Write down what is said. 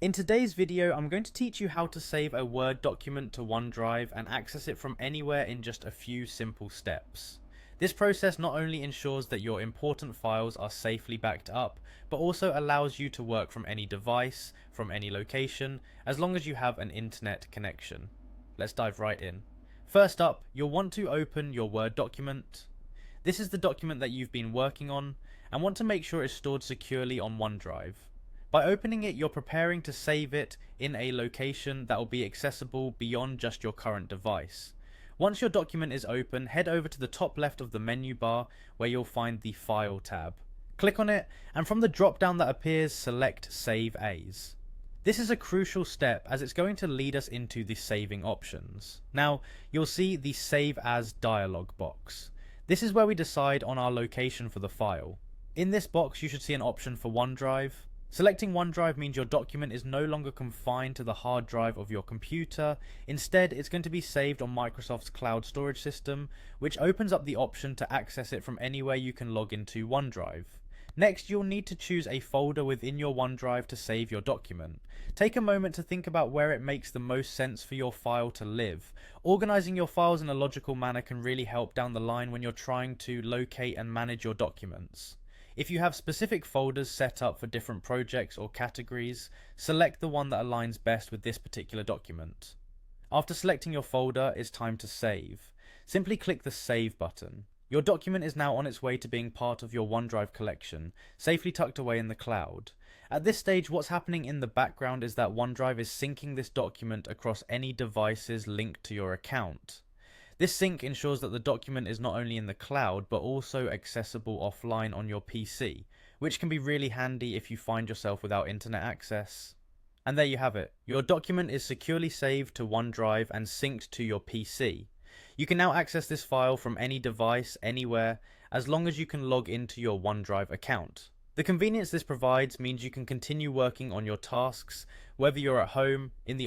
In today's video, I'm going to teach you how to save a Word document to OneDrive and access it from anywhere in just a few simple steps. This process not only ensures that your important files are safely backed up, but also allows you to work from any device, from any location, as long as you have an internet connection. Let's dive right in. First up, you'll want to open your Word document. This is the document that you've been working on, and want to make sure it's stored securely on OneDrive. By opening it, you're preparing to save it in a location that will be accessible beyond just your current device. Once your document is open, head over to the top left of the menu bar where you'll find the File tab. Click on it, and from the drop down that appears, select Save As. This is a crucial step as it's going to lead us into the saving options. Now, you'll see the Save As dialog box. This is where we decide on our location for the file. In this box, you should see an option for OneDrive. Selecting OneDrive means your document is no longer confined to the hard drive of your computer. Instead, it's going to be saved on Microsoft's cloud storage system, which opens up the option to access it from anywhere you can log into OneDrive. Next, you'll need to choose a folder within your OneDrive to save your document. Take a moment to think about where it makes the most sense for your file to live. Organizing your files in a logical manner can really help down the line when you're trying to locate and manage your documents. If you have specific folders set up for different projects or categories, select the one that aligns best with this particular document. After selecting your folder, it's time to save. Simply click the Save button. Your document is now on its way to being part of your OneDrive collection, safely tucked away in the cloud. At this stage, what's happening in the background is that OneDrive is syncing this document across any devices linked to your account. This sync ensures that the document is not only in the cloud, but also accessible offline on your PC, which can be really handy if you find yourself without internet access. And there you have it. Your document is securely saved to OneDrive and synced to your PC. You can now access this file from any device, anywhere, as long as you can log into your OneDrive account. The convenience this provides means you can continue working on your tasks, whether you're at home, in the